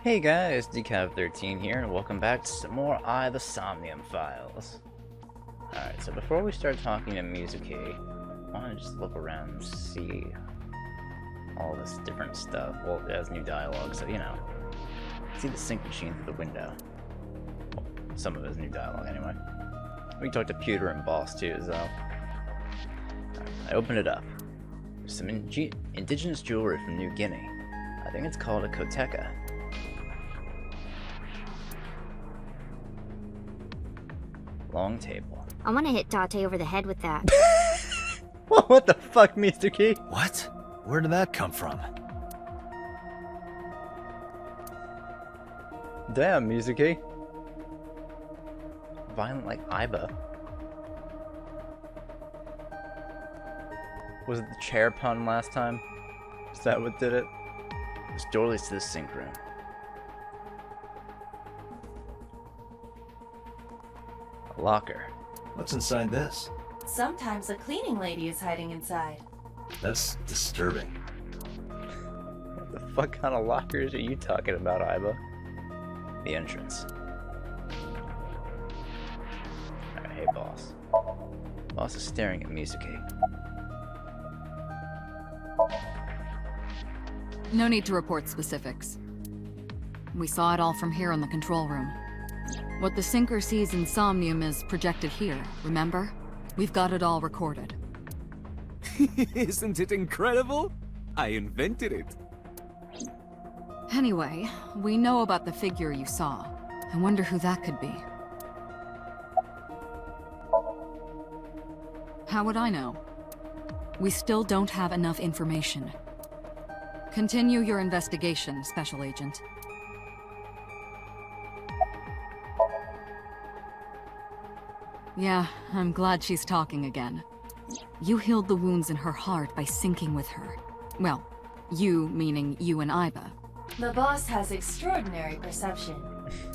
Hey guys, Decav13 here, and welcome back to some more the Somnium files. Alright, so before we start talking to Mizuki, I want to just look around and see all this different stuff. Well, it has new dialogue, so you know. See the sync machine through the window. Well, some of it is new dialogue anyway. We can talk to Pewter and Boss too, so. Alright, I open it up. There's some indigenous jewelry from New Guinea. I think it's called a koteka. Long table. I want to hit Date over the head with that. What the fuck, Mizuki? What? Where did that come from? Damn, Mizuki. Violent like Iba. Was it the chair pun last time? Is that what did it? This door leads to the sink room. A locker. What's inside this? Sometimes a cleaning lady is hiding inside. That's disturbing. What the fuck kind of lockers are you talking about, Iba? The entrance. Alright, hey boss. Boss is staring at Mizuki. No need to report specifics. We saw it all from here in the control room. What the sinker sees in Somnium is projected here, remember? We've got it all recorded. Isn't it incredible? I invented it. Anyway, we know about the figure you saw. I wonder who that could be. How would I know? We still don't have enough information. Continue your investigation, Special Agent. Yeah, I'm glad she's talking again. You healed the wounds in her heart by syncing with her. Well, you meaning you and Iba. The boss has extraordinary perception.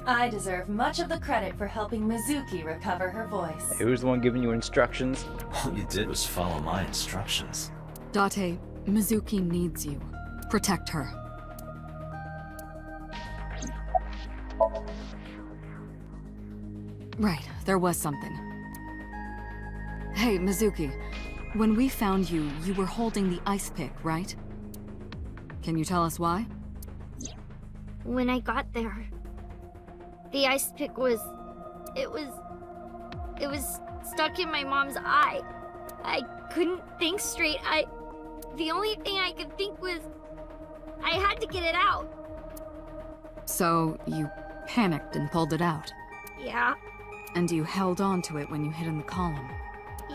I deserve much of the credit for helping Mizuki recover her voice. Who's the one giving you instructions? All you did was follow my instructions. Date, Mizuki needs you. Protect her. Right, there was something. Hey, Mizuki. When we found you, you were holding the ice pick, right? Can you tell us why? When I got there, the ice pick was... It was stuck in my mom's eye. I couldn't think straight. The only thing I could think was... I had to get it out. So, you panicked and pulled it out. Yeah, And you held on to it when you hid in the column.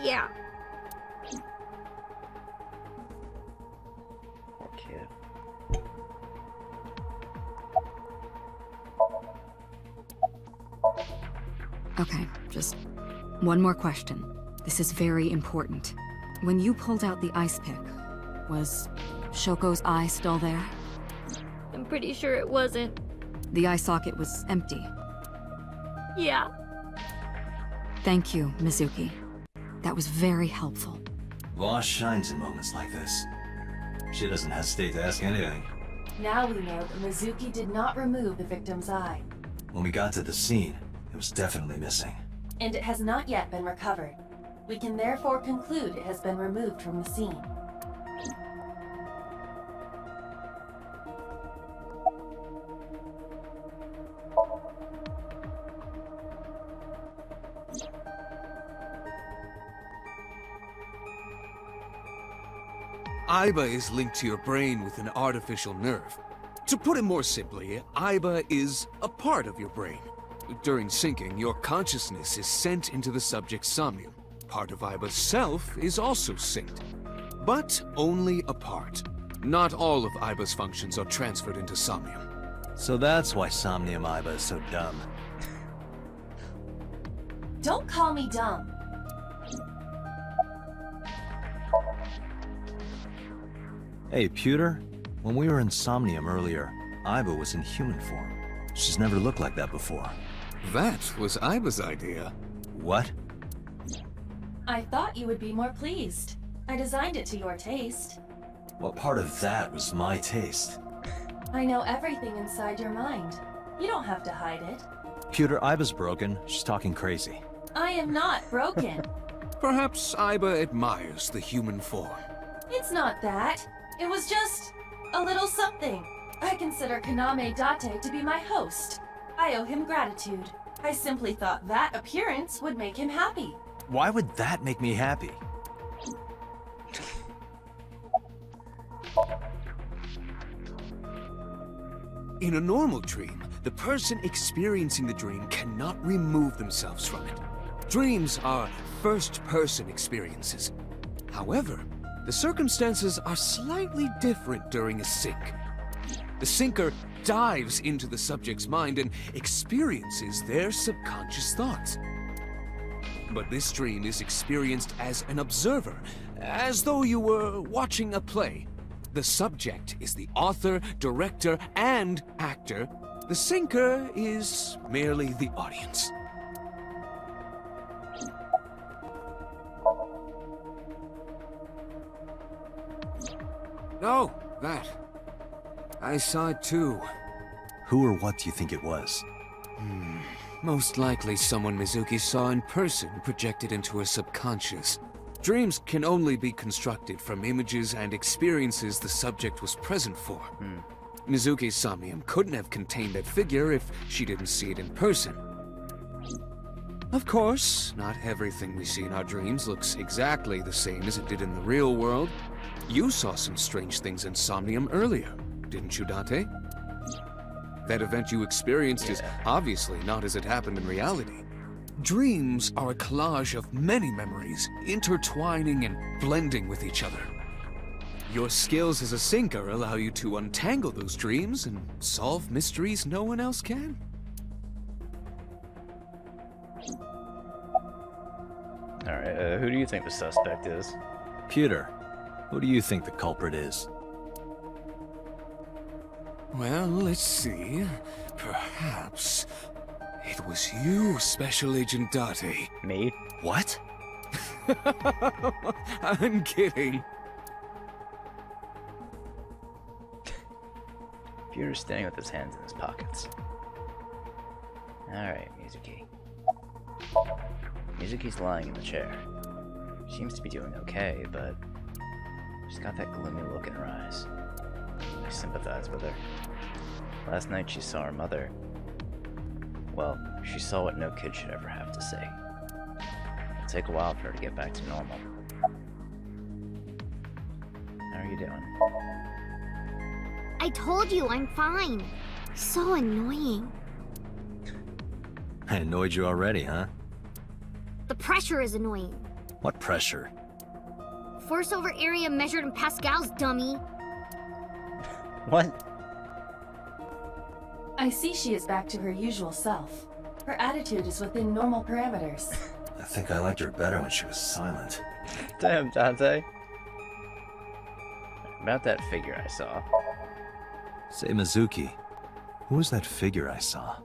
yeah. Poor kid. Okay, just one more question. This is very important. When you pulled out the ice pick, was Shoko's eye still there? I'm pretty sure it wasn't. The eye socket was empty. Yeah. Thank you, Mizuki. That was very helpful. Boss shines in moments like this. She doesn't hesitate to ask anything. Now we know that Mizuki did not remove the victim's eye, When we got to the scene, it was definitely missing. and it has not yet been recovered. We can therefore conclude it has been removed from the scene. Iba is linked to your brain with an artificial nerve. To put it more simply, Iba is a part of your brain. During syncing, your consciousness is sent into the subject's somnium. Part of Iba's self is also synced, but only a part. Not all of Iba's functions are transferred into Somnium. So that's why Somnium Iba is so dumb. Don't call me dumb. Hey, Pewter. When we were in Somnium earlier, Iba was in human form. She's never looked like that before. That was Iba's idea. What? I thought you would be more pleased. I designed it to your taste. What part of that was my taste? I know everything inside your mind. You don't have to hide it. Pewter, Iba's broken. She's talking crazy. I am not broken. Perhaps Iba admires the human form. It's not that. It was just a little something. I consider Kaname Date to be my host. I owe him gratitude. I simply thought that appearance would make him happy. Why would that make me happy? In a normal dream, the person experiencing the dream cannot remove themselves from it. Dreams are first-person experiences. However, the circumstances are slightly different during a sync. The sinker dives into the subject's mind and experiences their subconscious thoughts. But this dream is experienced as an observer, as though you were watching a play. The subject is the author, director, and actor. The sinker is merely the audience. Oh, that. I saw it too. Who or what do you think it was? Most likely someone Mizuki saw in person projected into her subconscious. Dreams can only be constructed from images and experiences the subject was present for. Mizuki's Somnium couldn't have contained that figure if she didn't see it in person. Of course, not everything we see in our dreams looks exactly the same as it did in the real world. You saw some strange things in Somnium earlier, didn't you, Date? That event you experienced is obviously not as it happened in reality. Dreams are a collage of many memories, intertwining and blending with each other. Your skills as a sinker allow you to untangle those dreams and solve mysteries no one else can. Alright, who do you think the suspect is? Pewter, who do you think the culprit is? Well, let's see. Perhaps it was you, Special Agent Date. Me? What? I'm kidding. Pewter's standing with his hands in his pockets. Alright, Mizuki. Mizuki's lying in the chair. She seems to be doing okay, but she's got that gloomy look in her eyes. I sympathize with her. Last night she saw her mother. Well, she saw what no kid should ever have to see. It'll take a while for her to get back to normal. How are you doing? I told you I'm fine. So annoying. I annoyed you already, huh? The pressure is annoying. What pressure? Force over area measured in pascals, dummy. What? I see she is back to her usual self. Her attitude is within normal parameters. I think I liked her better when she was silent. Damn, Dante. About that figure I saw. Say, Mizuki, who was that figure I saw?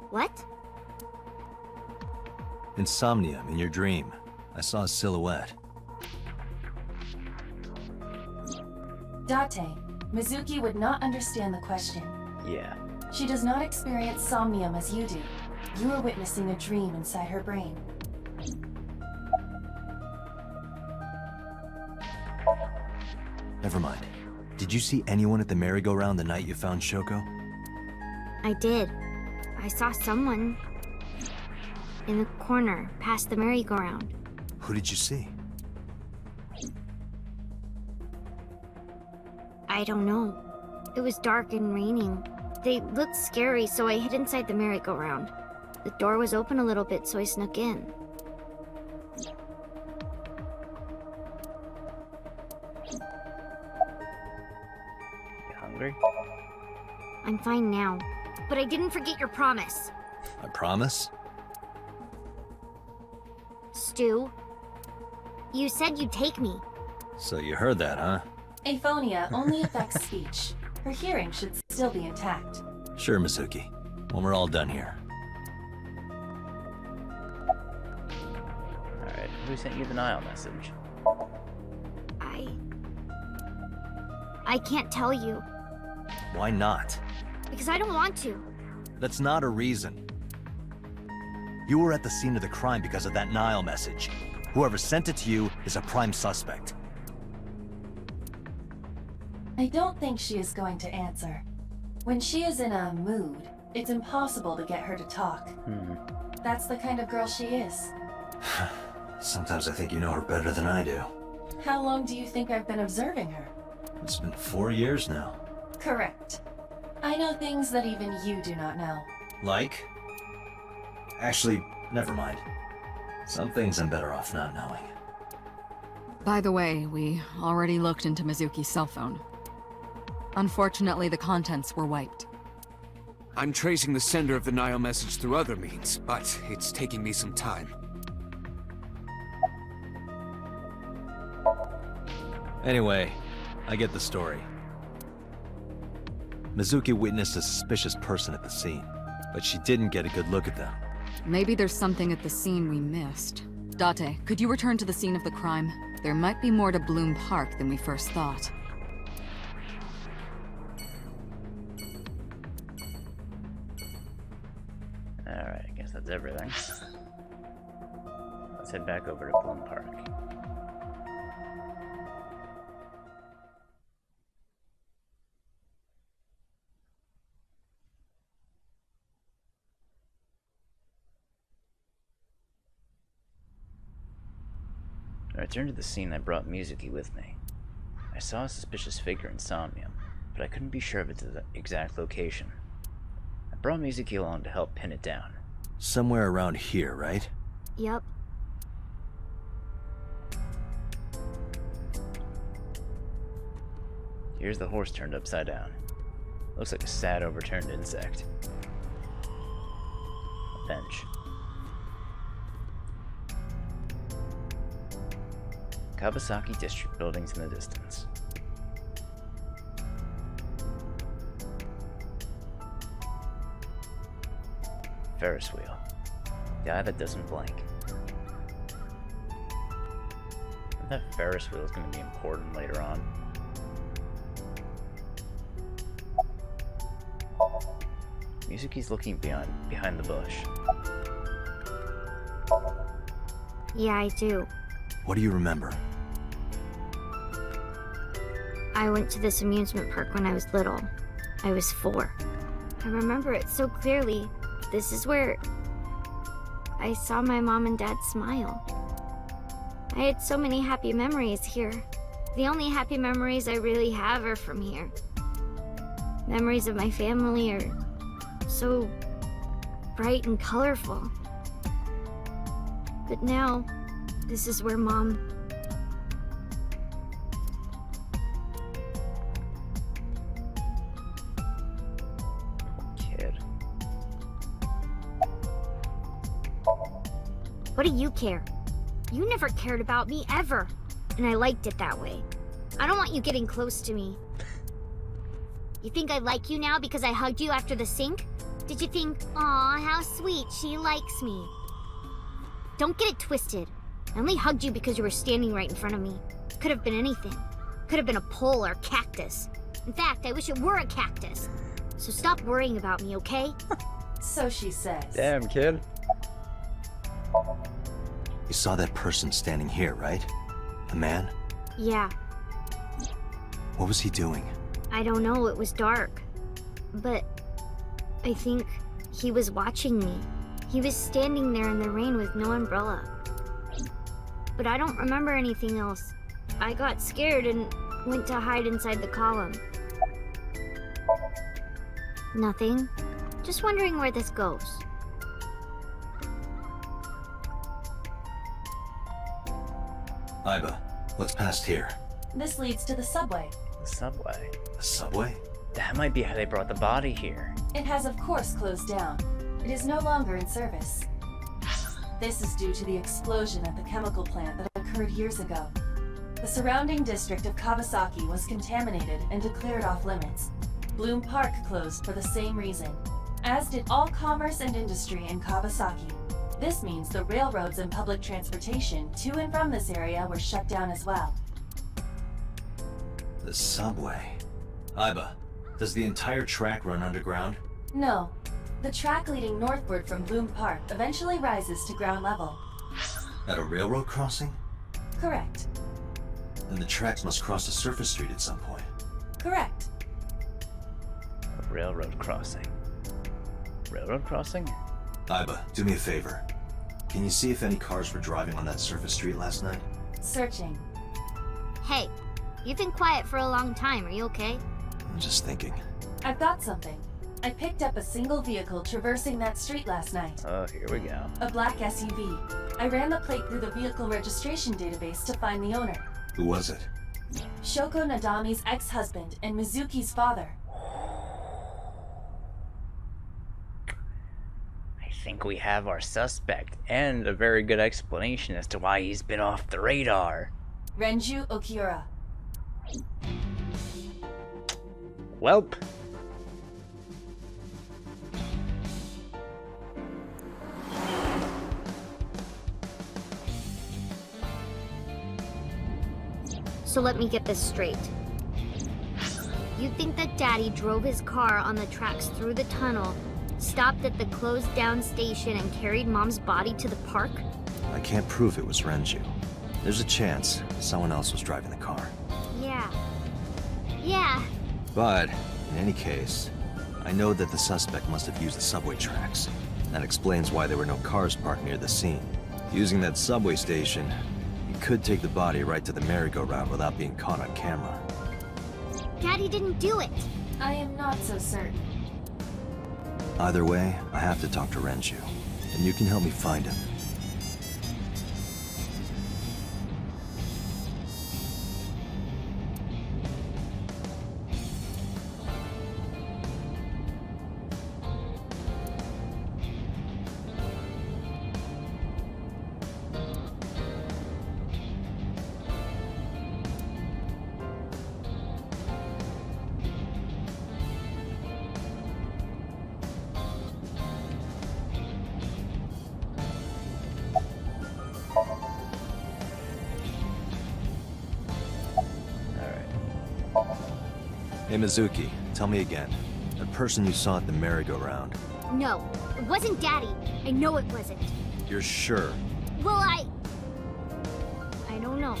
What? In Somnium, in your dream, I saw a silhouette. Date, Mizuki would not understand the question. Yeah. She does not experience Somnium as you do. You are witnessing a dream inside her brain. Never mind. Did you see anyone at the merry-go-round the night you found Shoko? I did. I saw someone in the corner past the merry-go-round. Who did you see? I don't know. It was dark and raining. They looked scary, so I hid inside the merry-go-round. The door was open a little bit, so I snuck in. You hungry? I'm fine now, but I didn't forget your promise. I promise? Stu, you said you'd take me. So you heard that, huh? Aphonia only affects speech. Her hearing should still be intact. Sure, Mizuki. When we're all done here. Alright, who sent you the Nile message? I can't tell you. Why not? Because I don't want to. That's not a reason. You were at the scene of the crime because of that Nile message. Whoever sent it to you is a prime suspect. I don't think she is going to answer. When she is in a mood, it's impossible to get her to talk. That's the kind of girl she is. Sometimes I think you know her better than I do. How long do you think I've been observing her? It's been 4 years now. Correct. I know things that even you do not know. Like? Actually, never mind. Some things I'm better off not knowing. By the way, we already looked into Mizuki's cell phone. Unfortunately, the contents were wiped. I'm tracing the sender of the Nile message through other means, but it's taking me some time. Anyway, I get the story. Mizuki witnessed a suspicious person at the scene, but she didn't get a good look at them. Maybe there's something at the scene we missed. Date, could you return to the scene of the crime? There might be more to Bloom Park than we first thought. Alright, I guess that's everything. Let's head back over to Bloom Park. When I returned to the scene, I brought Mizuki with me. I saw a suspicious figure in Somnium, but I couldn't be sure of its exact location. I brought Mizuki along to help pin it down. Somewhere around here, right? Yep. Here's the horse turned upside down. Looks like a sad overturned insect. A bench. Kawasaki District buildings in the distance. Ferris wheel. The eye that doesn't blink. That Ferris wheel is going to be important later on. Mizuki's looking behind the bush. Yeah, I do. What do you remember? I went to this amusement park when I was little. I was 4. I remember it so clearly. This is where I saw my mom and dad smile. I had so many happy memories here. The only happy memories I really have are from here. Memories of my family are so bright and colorful. But now, this is where Mom... Kid. What do you care? You never cared about me, ever. And I liked it that way. I don't want you getting close to me. You think I like you now because I hugged you after the sink? Did you think, aw, how sweet, she likes me? Don't get it twisted. I only hugged you because you were standing right in front of me. Could have been anything. Could have been a pole or a cactus. In fact, I wish it were a cactus. So stop worrying about me, okay? So she says. Damn, kid. You saw that person standing here, right? A man? Yeah, What was he doing? I don't know, it was dark. But I think he was watching me. He was standing there in the rain with no umbrella. But I don't remember anything else. I got scared and went to hide inside the column. Nothing. Just wondering where this goes. Iba, what's past here? This leads to the subway. The subway. A subway? That might be how they brought the body here. It has of course closed down. It is no longer in service. This is due to the explosion at the chemical plant that occurred years ago. The surrounding district of Kawasaki was contaminated and declared off limits. Bloom Park closed for the same reason, as did all commerce and industry in Kawasaki. This means the railroads and public transportation to and from this area were shut down as well. The subway. Iba, Does the entire track run underground? No. The track leading northward from Bloom Park eventually rises to ground level. At a railroad crossing? Correct. Then the tracks must cross a surface street at some point. Correct. A railroad crossing. Railroad crossing? Iba, do me a favor. Can you see if any cars were driving on that surface street last night? Searching. Hey, you've been quiet for a long time. Are you okay? I'm just thinking. I've got something. I picked up a single vehicle traversing that street last night. Oh, here we go. A black SUV. I ran the plate through the vehicle registration database to find the owner. Who was it? Shoko Nadami's ex-husband and Mizuki's father. I think we have our suspect, and a very good explanation as to why he's been off the radar. Renju Okiura. Welp. So let me get this straight. You think that Daddy drove his car on the tracks through the tunnel, stopped at the closed down station, and carried Mom's body to the park? I can't prove it was Renju. There's a chance someone else was driving the car. Yeah. But, in any case, I know that the suspect must have used the subway tracks. That explains why there were no cars parked near the scene. Using that subway station, he could take the body right to the merry-go-round without being caught on camera. Daddy didn't do it. I am not so certain. Either way, I have to talk to Renju, and you can help me find him. Hey Mizuki, tell me again. The person you saw at the merry-go-round. No, it wasn't Daddy. I know it wasn't. You're sure? Well, I don't know.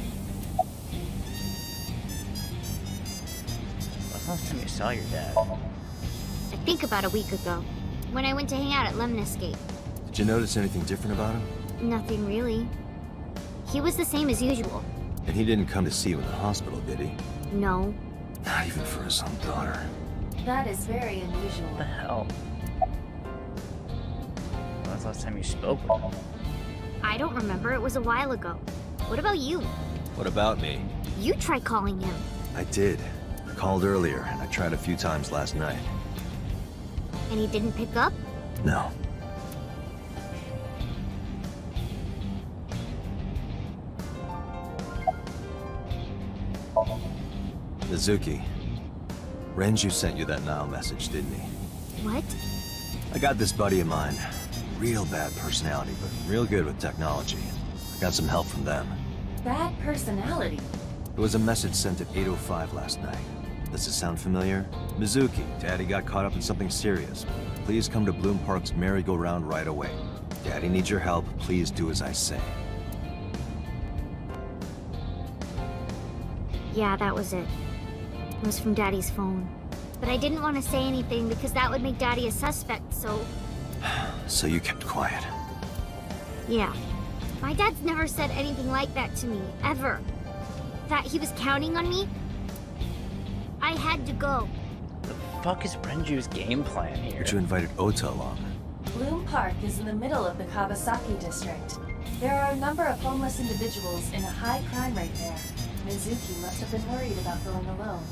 When's the last time you saw your dad? I think about a week ago, when I went to hang out at Lemniscape. Did you notice anything different about him? Nothing really. He was the same as usual. And he didn't come to see you in the hospital, did he? No. Not even for his own daughter. That is very What unusual. the hell? When was the last time you spoke with him? I don't remember. It was a while ago. What about you? What about me? You try calling him. I did. I called earlier, and I tried a few times last night. And he didn't pick up? No. Mizuki, Renju sent you that Nile message, didn't he? What? I got this buddy of mine. Real bad personality, but real good with technology. I got some help from them. Bad personality. There was a message sent at 8:05 last night. Does it sound familiar? Mizuki, Daddy got caught up in something serious. Please come to Bloom Park's merry-go-round right away. Daddy needs your help. Please do as I say. Yeah, that was it. It was from Daddy's phone. But I didn't want to say anything because that would make Daddy a suspect, so... So you kept quiet. Yeah. My dad's never said anything like that to me, ever. That he was counting on me? I had to go. The fuck is Renju's game plan here? But you invited Ota along. Bloom Park is in the middle of the Kawasaki district. There are a number of homeless individuals in a high crime rate there. Mizuki must have been worried about going alone.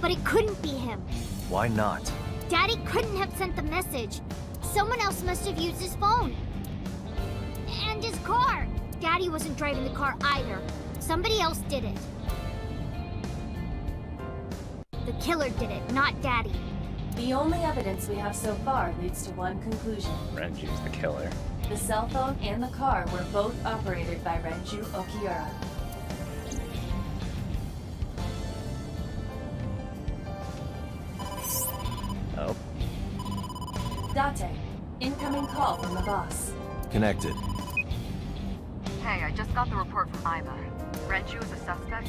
But it couldn't be him. Why not? Daddy couldn't have sent the message. Someone else must have used his phone. And his car. Daddy wasn't driving the car either. Somebody else did it. The killer did it, not Daddy. The only evidence we have so far leads to one conclusion. Renju's the killer. The cell phone and the car were both operated by Renju Okiura. Date, incoming call from the boss. Connected. Hey, I just got the report from Iva. Renju is a suspect?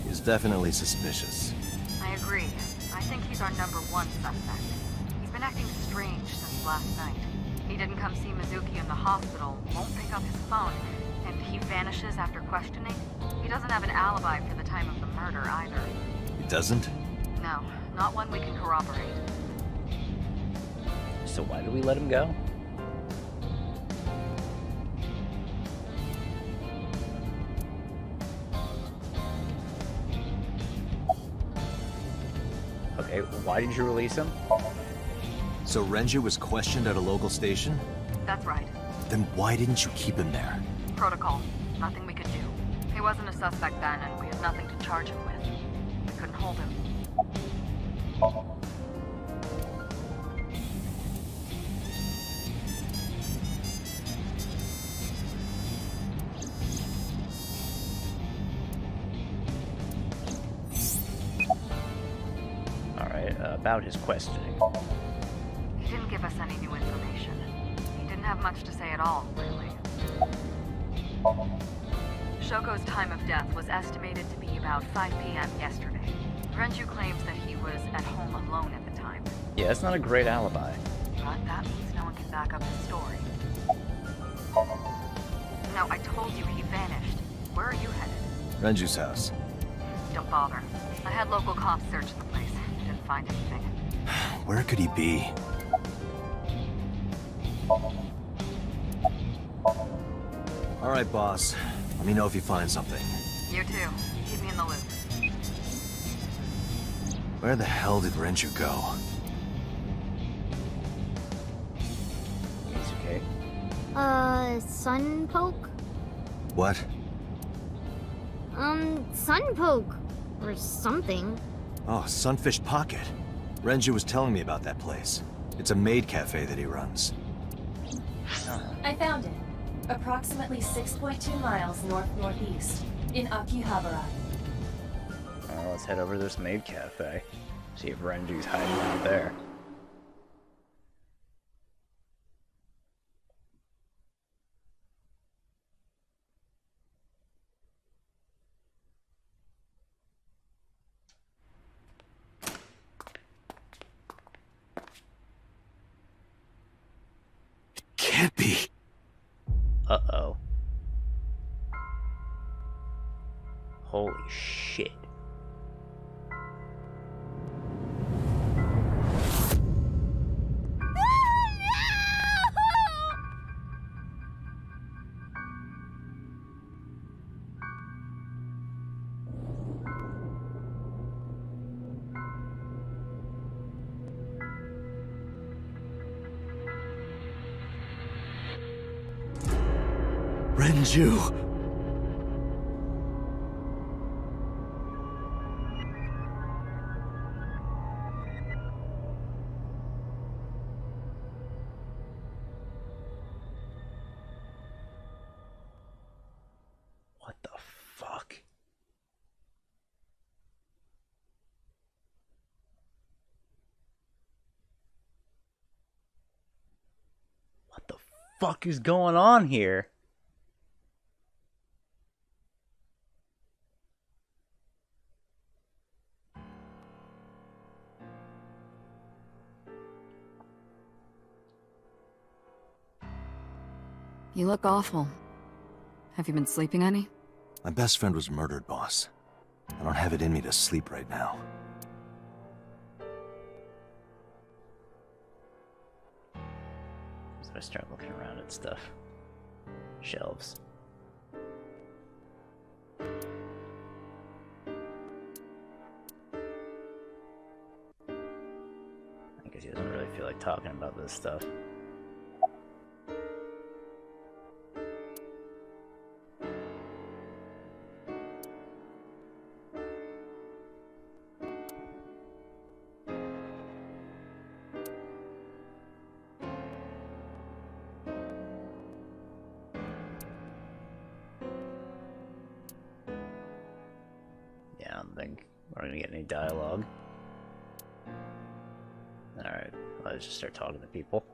He's definitely suspicious. I agree. I think he's our #1 suspect. He's been acting strange since last night. He didn't come see Mizuki in the hospital, won't pick up his phone, and he vanishes after questioning. He doesn't have an alibi for the time of the murder either. He doesn't? No, not one we can corroborate. So why did we let him go? Okay, why did you release him? So Renju was questioned at a local station? That's right. Then why didn't you keep him there? Protocol. Nothing we could do. He wasn't a suspect then, and we had nothing to charge him with. We couldn't hold him. Alright, about his questioning. He didn't give us any new information. He didn't have much to say at all, really. Shoko's time of death was estimated to be about 5 p.m. yesterday. Renju claims that he was at home alone at the time. Yeah, it's not a great alibi. But that means no one can back up his story. No, I told you he vanished. Where are you headed? Renju's house. Don't bother. I had local cops search the place. Didn't find anything. Where could he be? Alright, boss. Let me know if you find something. You too. Keep me in the loop. Where the hell did Renju go? It's okay. Sun poke? What? Sun poke. Or something. Oh, Sunfish Pocket. Renju was telling me about that place. It's a maid cafe that he runs. I found it. Approximately 6.2 miles north-northeast, in Akihabara. Well, let's head over to this maid cafe. See if Renju's hiding out there. Can't be. Uh-oh. Holy shit. Renju! What the fuck? What the fuck is going on here? You look awful. Have you been sleeping any? My best friend was murdered, boss. I don't have it in me to sleep right now. So I start looking around at stuff. Shelves. I guess he doesn't really feel like talking about this stuff. I don't think we're gonna get any dialogue. Alright, let's just start talking to people.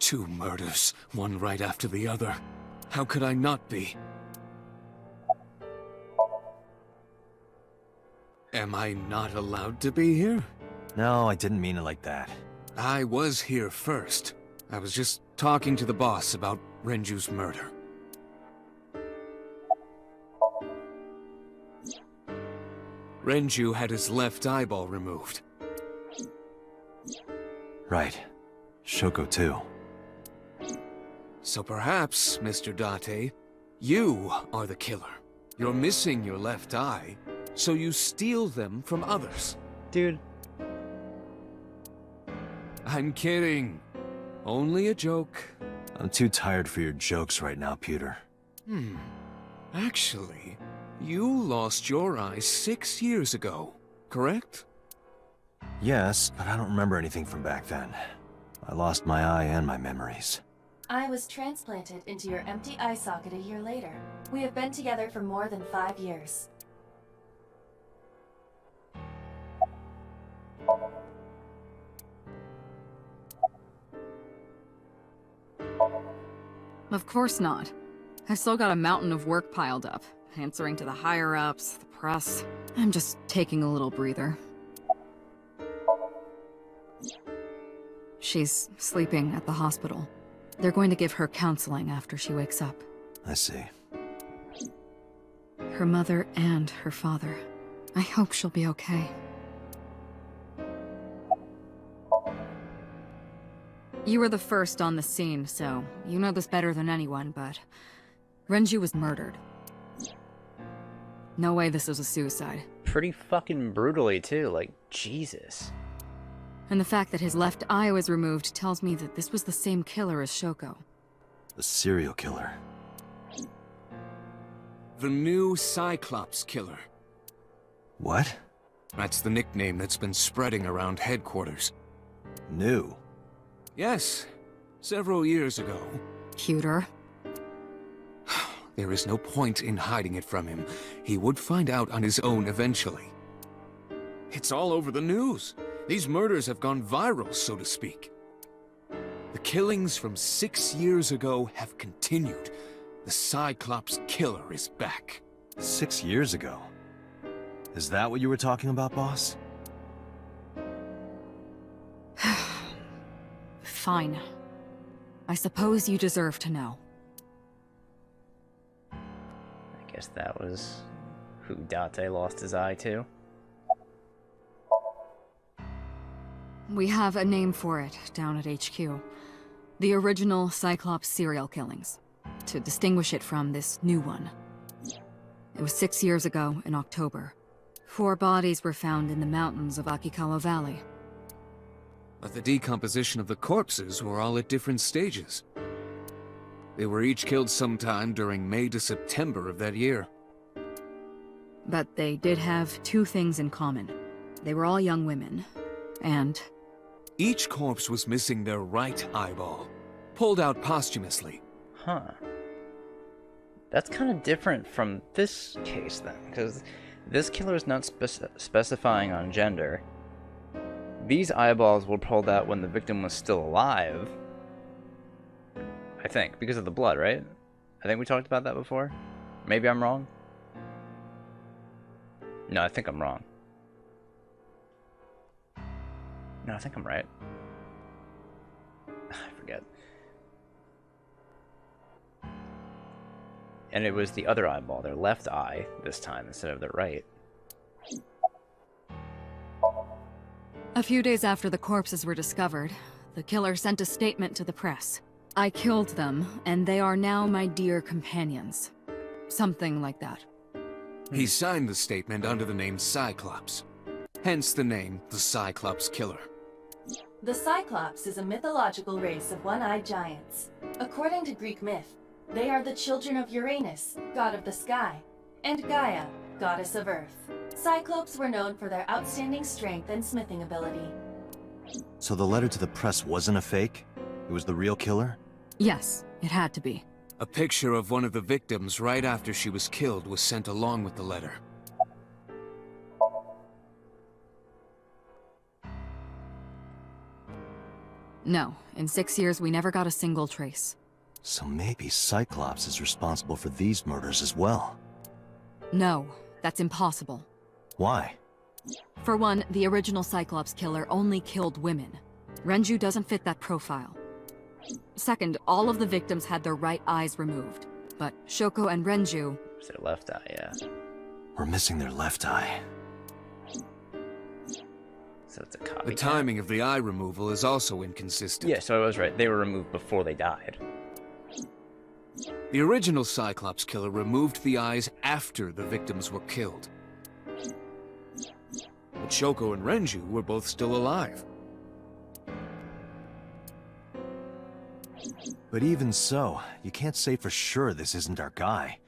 Two murders, one right after the other. How could I not be? Am I not allowed to be here? No, I didn't mean it like that. I was here first. I was just talking to the boss about Renju's murder. Renju had his left eyeball removed. Right. Shoko too. So perhaps, Mr. Date, you are the killer. You're missing your left eye, so you steal them from others. Dude. I'm kidding. Only a joke. I'm too tired for your jokes right now, Peter. Actually, you lost your eye 6 years ago, correct? Yes, but I don't remember anything from back then. I lost my eye and my memories. I was transplanted into your empty eye socket a year later. We have been together for more than 5 years. Of course not. I've still got a mountain of work piled up, answering to the higher-ups, the press. I'm just taking a little breather. She's sleeping at the hospital. They're going to give her counseling after she wakes up. I see. Her mother and her father. I hope she'll be okay. You were the first on the scene, so you know this better than anyone, but Renju was murdered. No way this was a suicide. Pretty fucking brutally, too. Like, Jesus. And the fact that his left eye was removed tells me that this was the same killer as Shoko. The serial killer. The new Cyclops killer. What? That's the nickname that's been spreading around headquarters. New? Yes, several years ago. Cuter. There is no point in hiding it from him. He would find out on his own eventually. It's all over the news. These murders have gone viral, so to speak. The killings from 6 years ago have continued. The Cyclops killer is back. 6 years ago? Is that what you were talking about, boss? Fine. I suppose you deserve to know. I guess that was who Date lost his eye to. We have a name for it down at HQ. The original Cyclops serial killings, to distinguish it from this new one. It was 6 years ago in October. 4 bodies were found in the mountains of Akikawa Valley. But the decomposition of the corpses were all at different stages. They were each killed sometime during May to September of that year. But they did have 2 things in common. They were all young women, and... Each corpse was missing their right eyeball, pulled out posthumously. Huh. That's kind of different from this case, then, because this killer is not specifying on gender. These eyeballs were pulled out when the victim was still alive. I think, because of the blood, right? I think we talked about that before. Maybe I'm wrong? No, I think I'm wrong. No, I think I'm right. I forget. And it was the other eyeball, their left eye, this time, instead of their right. A few days after the corpses were discovered, the killer sent a statement to the press. I killed them, and they are now my dear companions. Something like that. He signed the statement under the name Cyclops. Hence the name, the Cyclops Killer. The Cyclops is a mythological race of one-eyed giants. According to Greek myth, they are the children of Uranus, god of the sky, and Gaia, goddess of earth. Cyclopes were known for their outstanding strength and smithing ability. So the letter to the press wasn't a fake? It was the real killer? Yes, it had to be. A picture of one of the victims right after she was killed was sent along with the letter. No, in 6 years we never got a single trace. So maybe Cyclops is responsible for these murders as well. No, that's impossible. Why? For one, the original Cyclops killer only killed women. Renju doesn't fit that profile. Second, all of the victims had their right eyes removed. But Shoko and Renju... It's their left eye, yeah. We're missing their left eye. So it's a copycat. The timing of the eye removal is also inconsistent. Yeah, so I was right. They were removed before they died. The original Cyclops killer removed the eyes after the victims were killed. But Shoko and Renju were both still alive. But even so, you can't say for sure this isn't our guy.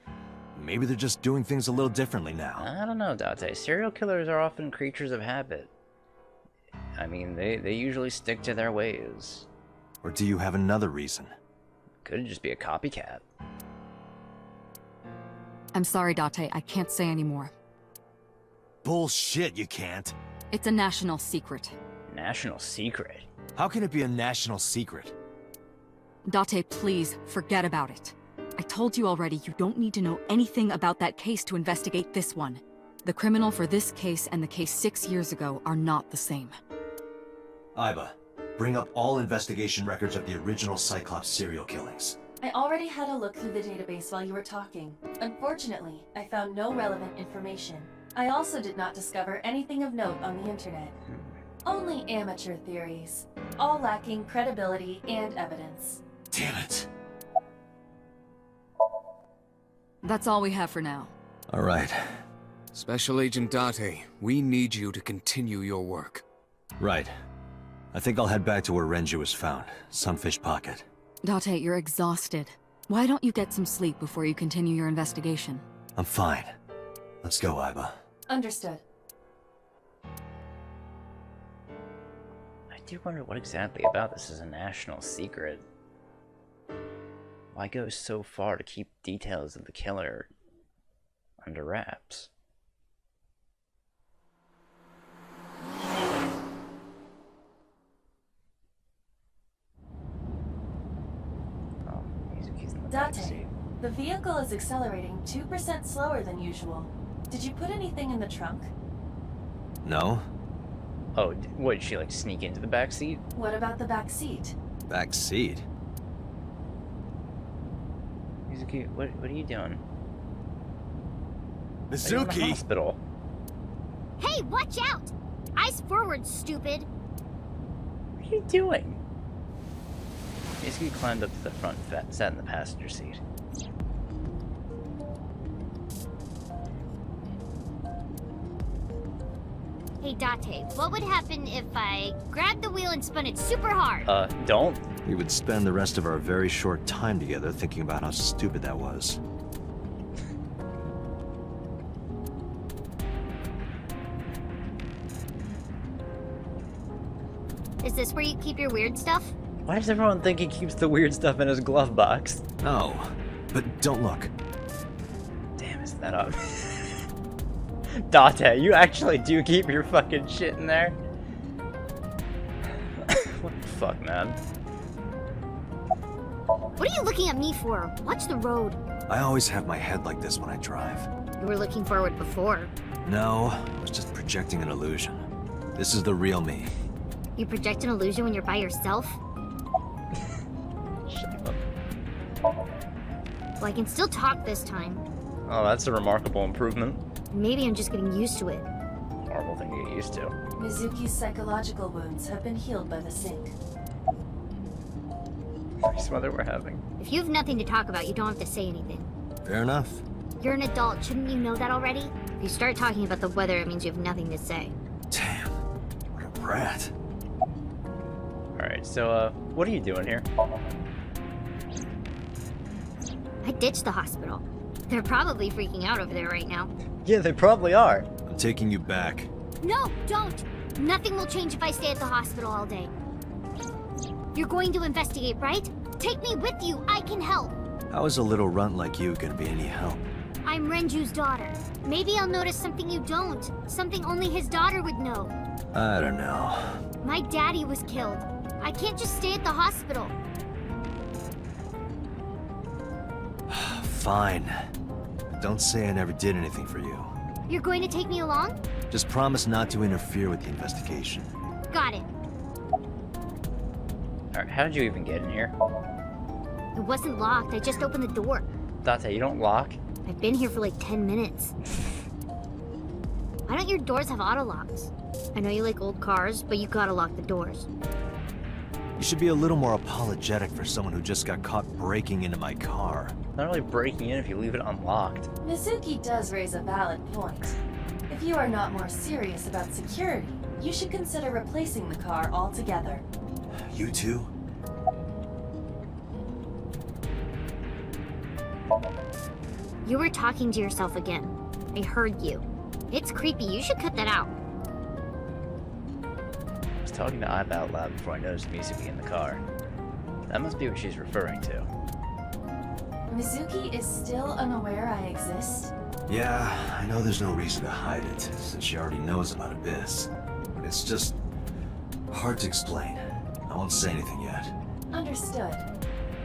Maybe they're just doing things a little differently now. I don't know, Date. Serial killers are often creatures of habit. I mean, they usually stick to their ways. Or do you have another reason? Could just be a copycat. I'm sorry, Date, I can't say anymore. Bullshit, you can't. It's a national secret. National secret? How can it be a national secret? Date, please, forget about it. I told you already, you don't need to know anything about that case to investigate this one. The criminal for this case and the case 6 years ago are not the same. Iba, bring up all investigation records of the original Cyclops serial killings. I already had a look through the database while you were talking. Unfortunately, I found no relevant information. I also did not discover anything of note on the internet. Only amateur theories, all lacking credibility and evidence. Damn it. That's all we have for now. All right. Special Agent Date, we need you to continue your work. Right. I think I'll head back to where Renju was found, Sunfish Pocket. Date, you're exhausted. Why don't you get some sleep before you continue your investigation? I'm fine. Let's go, Iba. Understood. I do wonder what exactly about this is a national secret. Why go so far to keep details of the killer under wraps? Oh, Mizuki's in the back Date, seat. the vehicle is accelerating 2% slower than usual. Did you put anything in the trunk? No? Oh, what, did she like sneak into the back seat? What about the back seat? Back seat? Mizuki, what are you doing? Are you in the Mizuki! hospital? Hey, watch out! Eyes forward, stupid! What are you doing? Mizuki climbed up to the front and sat in the passenger seat. Hey, Date, what would happen if I grabbed the wheel and spun it super hard? Don't. We would spend the rest of our very short time together thinking about how stupid that was. Is this where you keep your weird stuff? Why does everyone think he keeps the weird stuff in his glove box? No, but don't look. Damn, is that up? Date, you actually do keep your fucking shit in there? What the fuck, man? What are you looking at me for? Watch the road. I always have my head like this when I drive. You were looking forward before. No, I was just projecting an illusion. This is the real me. You project an illusion when you're by yourself? Shut up. Well, I can still talk this time. Oh, that's a remarkable improvement. Maybe I'm just getting used to it. Horrible thing to get used to. Mizuki's psychological wounds have been healed by the sink. Nice weather we're having. If you have nothing to talk about, you don't have to say anything. Fair enough. You're an adult, shouldn't you know that already? If you start talking about the weather, it means you have nothing to say. Damn, what a brat. Alright, so, what are you doing here? I ditched the hospital. They're probably freaking out over there right now. Yeah, they probably are. I'm taking you back. No, don't! Nothing will change if I stay at the hospital all day. You're going to investigate, right? Take me with you, I can help. How is a little runt like you gonna be any help? I'm Renju's daughter. Maybe I'll notice something you don't. Something only his daughter would know. I don't know. My daddy was killed. I can't just stay at the hospital. Fine. Don't say I never did anything for you. You're going to take me along? Just promise not to interfere with the investigation. Got it. Alright, how did you even get in here? It wasn't locked. I just opened the door. Date, you don't lock? I've been here for like 10 minutes. Why don't your doors have auto locks? I know you like old cars, but you gotta lock the doors. You should be a little more apologetic for someone who just got caught breaking into my car. Not really breaking in if you leave it unlocked. Mizuki does raise a valid point. If you are not more serious about security, you should consider replacing the car altogether. You too? You were talking to yourself again. I heard you. It's creepy. You should cut that out. I was talking to Iba out loud before I noticed Mizuki in the car. That must be what she's referring to. Mizuki is still unaware I exist? Yeah, I know there's no reason to hide it, since she already knows about Abyss. But it's just hard to explain. I won't say anything yet. Understood.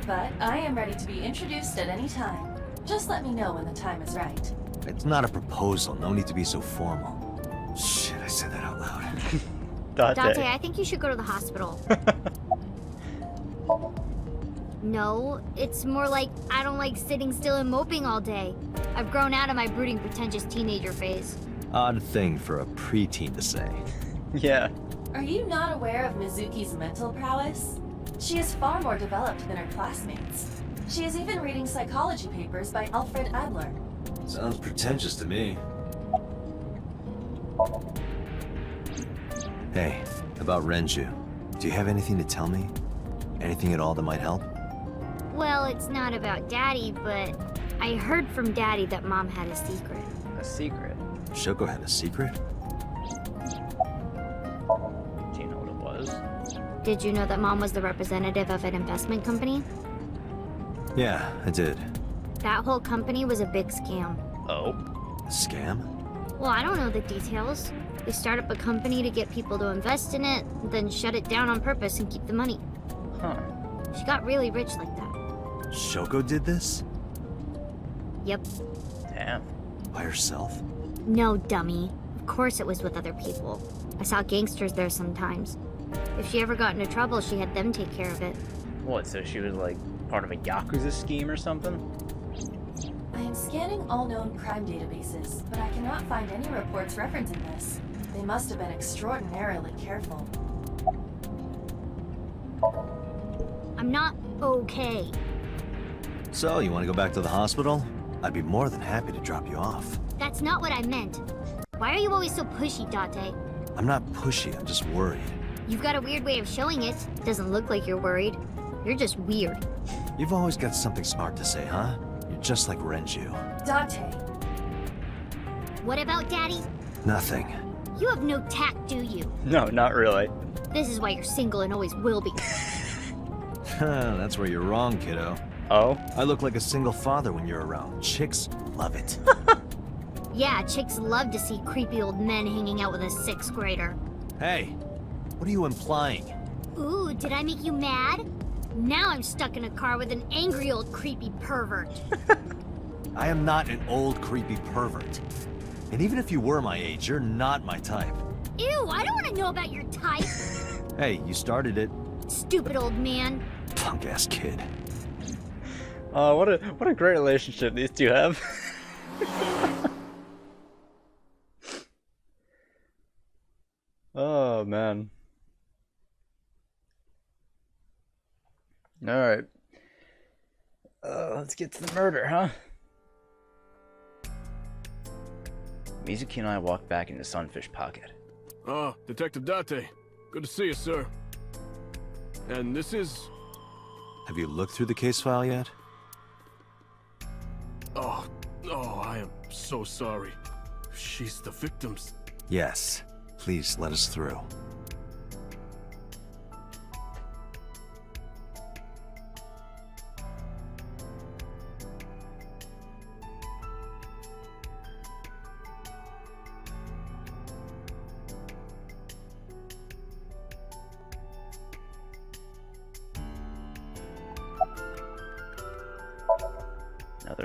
But I am ready to be introduced at any time. Just let me know when the time is right. It's not a proposal, no need to be so formal. Shit, I said that out loud. Dante, I think you should go to the hospital. No, it's more like I don't like sitting still and moping all day. I've grown out of my brooding, pretentious teenager phase. Odd thing for a preteen to say. Yeah. Are you not aware of Mizuki's mental prowess? She is far more developed than her classmates. She is even reading psychology papers by Alfred Adler. Sounds pretentious to me. Hey, about Renju. Do you have anything to tell me? Anything at all that might help? Well, it's not about Daddy, but I heard from Daddy that Mom had a secret. A secret? Shoko had a secret? Do you know what it was? Did you know that Mom was the representative of an investment company? Yeah, I did. That whole company was a big scam. Oh? A scam? Well, I don't know the details. They start up a company to get people to invest in it, then shut it down on purpose and keep the money. Huh. She got really rich like that. Shoko did this? Yep. Damn. By herself? No, dummy. Of course it was with other people. I saw gangsters there sometimes. If she ever got into trouble, she had them take care of it. What, so she was like part of a Yakuza scheme or something? I am scanning all known crime databases, but I cannot find any reports referencing this. They must have been extraordinarily careful. I'm not okay. So, you want to go back to the hospital? I'd be more than happy to drop you off. That's not what I meant. Why are you always so pushy, Date? I'm not pushy, I'm just worried. You've got a weird way of showing it. Doesn't look like you're worried. You're just weird. You've always got something smart to say, huh? You're just like Renju. Date, What about Daddy? Nothing. You have no tact, do you? No, not really. This is why you're single and always will be. That's where you're wrong, kiddo. Oh? I look like a single father when you're around. Chicks love it. Yeah, chicks love to see creepy old men hanging out with a 6th grader. Hey, what are you implying? Ooh, did I make you mad? Now I'm stuck in a car with an angry old creepy pervert. I am not an old creepy pervert. And even if you were my age, you're not my type. Ew, I don't want to know about your type. Hey, you started it. Stupid old man. Punk-ass kid. Oh, what a great relationship these two have. Oh, man. Alright. Let's get to the murder, huh? Mizuki and I walked back into Sunfish Pocket. Ah, Detective Date. Good to see you, sir. And this is... Have you looked through the case file yet? Oh, I am so sorry. She's the victim's... Yes. Please let us through.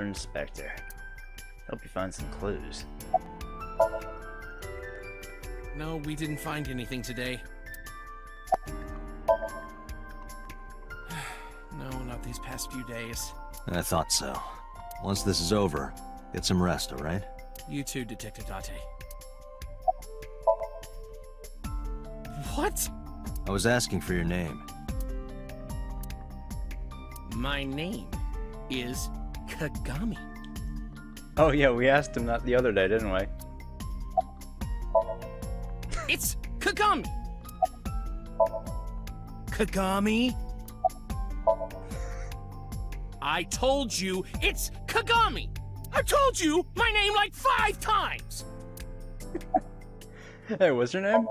Another inspector. Hope you find some clues. No, we didn't find anything today. No, not these past few days. I thought so. Once this is over, get some rest, alright? You too, Detective Date. What? I was asking for your name. My name is Kagami. Oh yeah, we asked him that the other day, didn't we? It's Kagami! Kagami? I told you it's Kagami! I told you my name like 5 times! Hey, what's your name?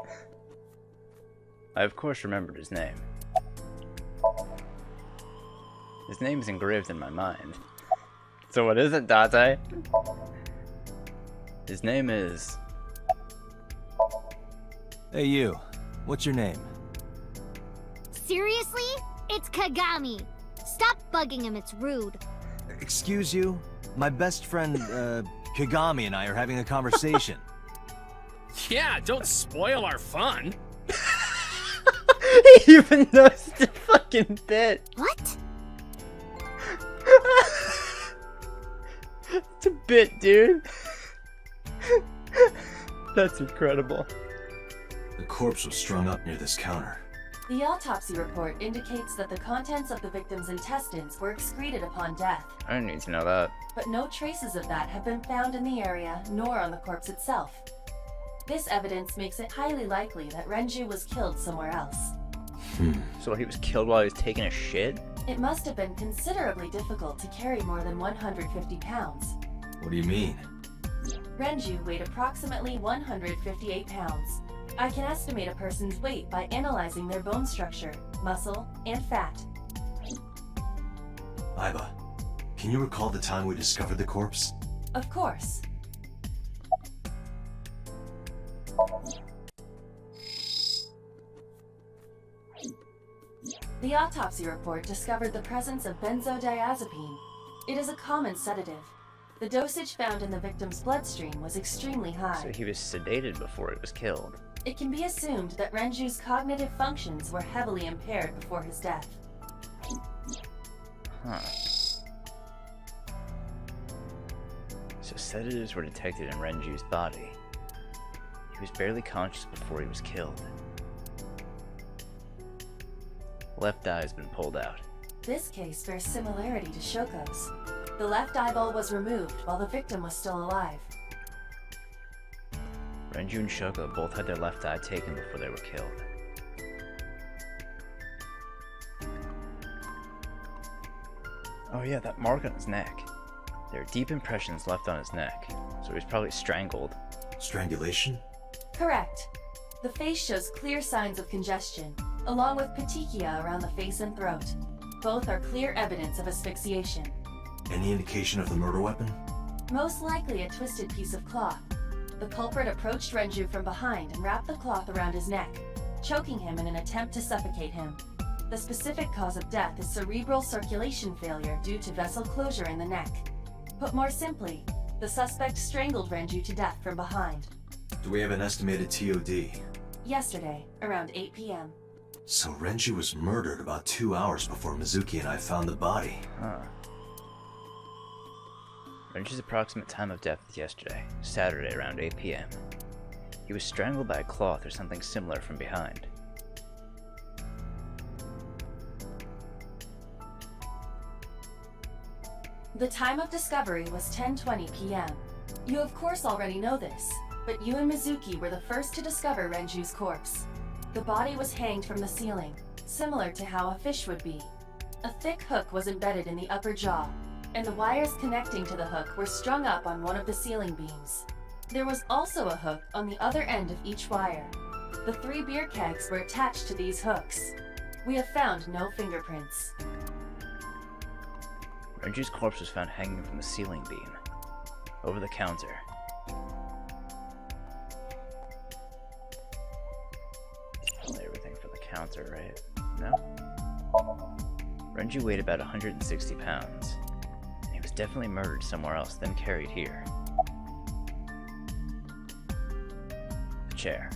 I of course remembered his name. His name is engraved in my mind. So what is it, Date? His name is... Hey you, what's your name? Seriously? It's Kagami. Stop bugging him, it's rude. Excuse you? My best friend, Kagami and I are having a conversation. Yeah, don't spoil our fun. He even knows the fucking bit. What? It's a bit, dude. That's incredible. The corpse was strung up near this counter. The autopsy report indicates that the contents of the victim's intestines were excreted upon death, I don't need to know that. but no traces of that have been found in the area nor on the corpse itself. This evidence makes it highly likely that Renju was killed somewhere else. So he was killed while he was taking a shit? It must have been considerably difficult to carry more than 150 pounds. What do you mean? Renju weighed approximately 158 pounds. I can estimate a person's weight by analyzing their bone structure, muscle, and fat. Aiba, can you recall the time we discovered the corpse? Of course. The autopsy report discovered the presence of benzodiazepine. It is a common sedative. The dosage found in the victim's bloodstream was extremely high. So he was sedated before he was killed. It can be assumed that Renju's cognitive functions were heavily impaired before his death. Huh. So sedatives were detected in Renju's body. He was barely conscious before he was killed. Left eye has been pulled out. This case bears similarity to Shoko's. The left eyeball was removed while the victim was still alive. Renju and Shoko both had their left eye taken before they were killed. Oh yeah, that mark on his neck. There are deep impressions left on his neck, so he was probably strangled. Strangulation? Correct. The face shows clear signs of congestion, along with petechia around the face and throat. Both are clear evidence of asphyxiation. Any indication of the murder weapon? Most likely a twisted piece of cloth. The culprit approached Renju from behind and wrapped the cloth around his neck, choking him in an attempt to suffocate him. The specific cause of death is cerebral circulation failure due to vessel closure in the neck. Put more simply, the suspect strangled Renju to death from behind. Do we have an estimated TOD? Yesterday, around 8 p.m. So Renju was murdered about 2 hours before Mizuki and I found the body. Huh. Renju's approximate time of death was yesterday, Saturday around 8 p.m. He was strangled by a cloth or something similar from behind. The time of discovery was 10:20 p.m. You of course already know this, but you and Mizuki were the first to discover Renju's corpse. The body was hanged from the ceiling, similar to how a fish would be. A thick hook was embedded in the upper jaw, and the wires connecting to the hook were strung up on one of the ceiling beams. There was also a hook on the other end of each wire. The 3 beer kegs were attached to these hooks. We have found no fingerprints. Renju's corpse was found hanging from the ceiling beam, over the counter. Probably everything for the counter, right? No? Renju weighed about 160 pounds, and he was definitely murdered somewhere else, then carried here. The chair.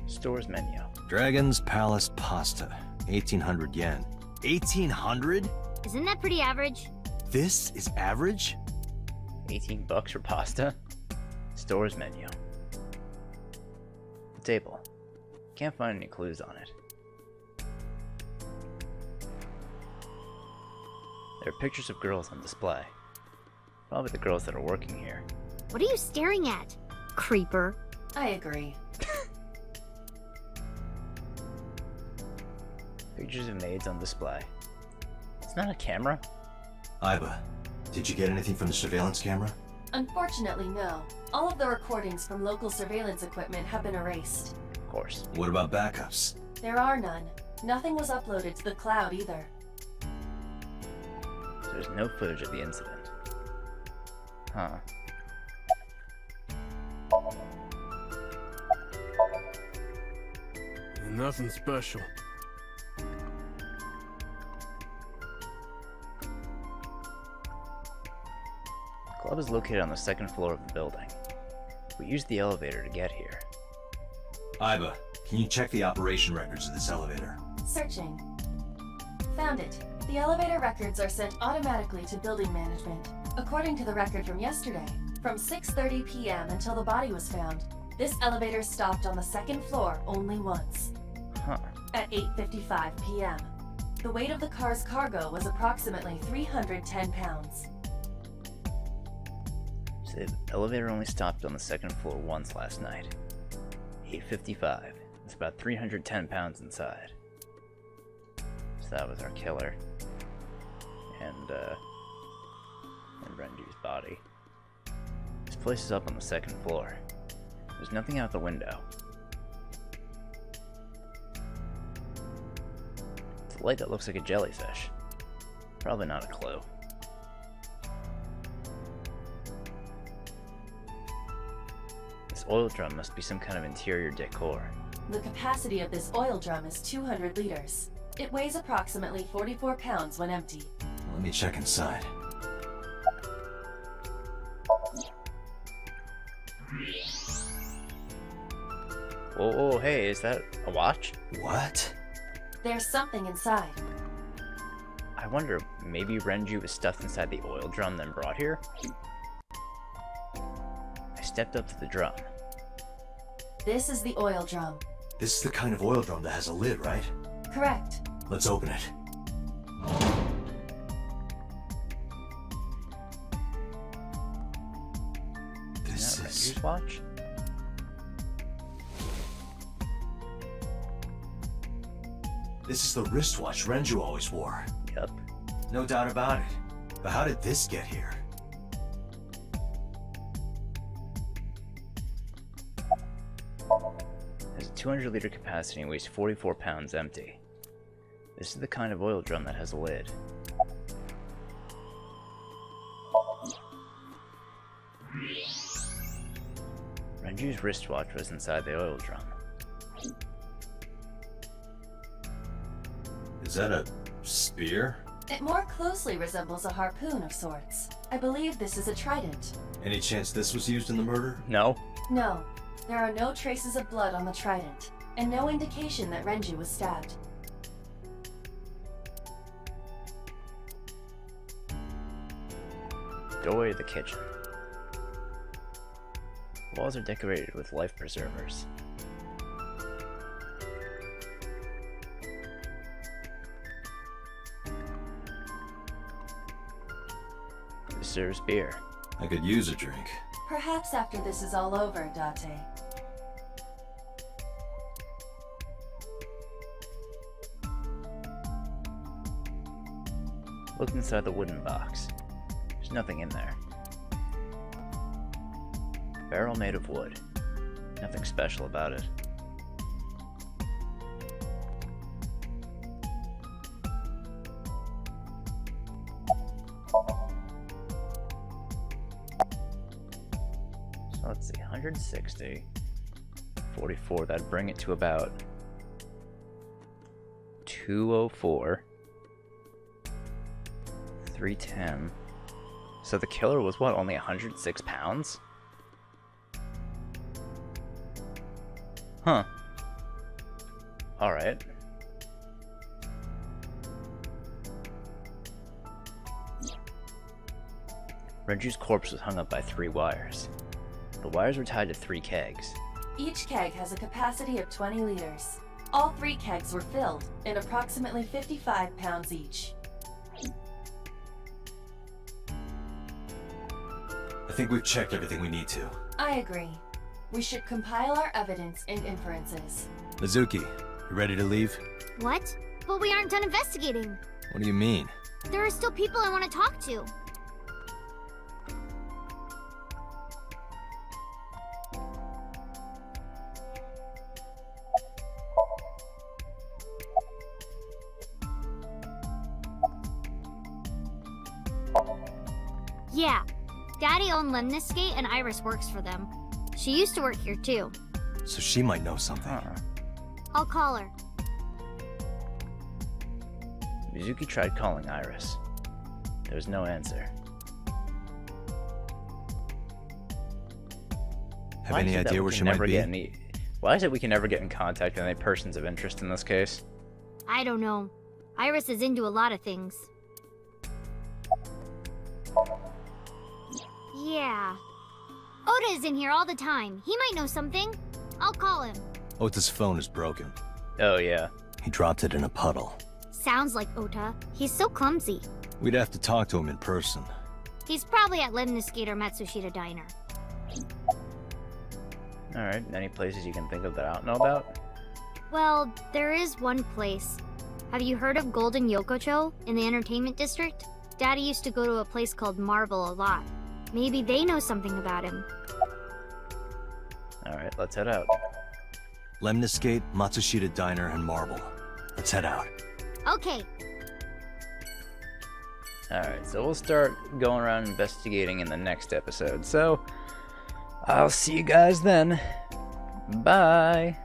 Store's menu. Dragon's Palace Pasta. 1800 yen. 1800? Isn't that pretty average? This is average? 18 bucks for pasta? Store's menu. The table. Can't find any clues on it. There are pictures of girls on display. Probably the girls that are working here. What are you staring at, creeper? I agree. Pictures of maids on display. It's not a camera. Iba, did you get anything from the surveillance camera? Unfortunately, no. All of the recordings from local surveillance equipment have been erased. Of course. What about backups? There are none. Nothing was uploaded to the cloud either. There's no footage of the incident. Huh. Nothing special. The club is located on the second floor of the building. We used the elevator to get here. Iba, can you check the operation records of this elevator? Searching. Found it. The elevator records are sent automatically to building management. According to the record from yesterday, from 6:30 p.m. until the body was found, this elevator stopped on the second floor only once. Huh. At 8:55 p.m. The weight of the car's cargo was approximately 310 pounds. So the elevator only stopped on the second floor once last night. 8:55. It's about 310 pounds inside. So that was our killer. And Renju's body. This place is up on the second floor. There's nothing out the window. It's a light that looks like a jellyfish. Probably not a clue. This oil drum must be some kind of interior decor. The capacity of this oil drum is 200 liters. It weighs approximately 44 pounds when empty. Let me check inside. Oh, hey, is that a watch? What? There's something inside. I wonder, maybe Renju was stuffed inside the oil drum then brought here? I stepped up to the drum. This is the oil drum. This is the kind of oil drum that has a lid, right? Correct. Let's open it. This Is that is... Renju's watch? This is the wristwatch Renju always wore. Yup. No doubt about it. But how did this get here? Has a 200-liter capacity and weighs 44 pounds empty. This is the kind of oil drum that has a lid. Renju's wristwatch was inside the oil drum. Is that a spear? It more closely resembles a harpoon of sorts. I believe this is a trident. Any chance this was used in the murder? No? No, there are no traces of blood on the trident, and no indication that Renju was stabbed. Doorway to the kitchen. Walls are decorated with life preservers. This serves beer. I could use a drink. Perhaps after this is all over, Date. Look inside the wooden box. There's nothing in there. Barrel made of wood. Nothing special about it. So let's see, 160, 44, that'd bring it to about 204. 310. So the killer was what, only 106 pounds? Huh. Alright. Renju's corpse was hung up by 3 wires. The wires were tied to 3 kegs. Each keg has a capacity of 20 liters. All 3 kegs were filled, and approximately 55 pounds each. I think we've checked everything we need to. I agree. We should compile our evidence and inferences. Mizuki, you ready to leave? What? But we aren't done investigating. What do you mean? There are still people I want to talk to. Yeah. Daddy owned Lemniscate and Iris works for them. She used to work here too. So she might know something. Huh. I'll call her. Mizuki tried calling Iris. There was no answer. Have Why any is it that idea we where can she might never be? get Why is it we can never get in contact with any persons of interest in this case? I don't know. Iris is into a lot of things. Yeah. Oda is in here all the time. He might know something. I'll call him. Ota's phone is broken. Oh yeah. He dropped it in a puddle. Sounds like Ota. He's so clumsy. We'd have to talk to him in person. He's probably at Lemniscate or Matsushita Diner. Alright, any places you can think of that I don't know about? Well, there is one place. Have you heard of Golden Yokocho in the entertainment district? Daddy used to go to a place called Marble a lot. Maybe they know something about him. Alright, let's head out. Lemniscate, Matsushita Diner, and Marble. Let's head out. Okay. Alright, so we'll start going around investigating in the next episode. So, I'll see you guys then. Bye!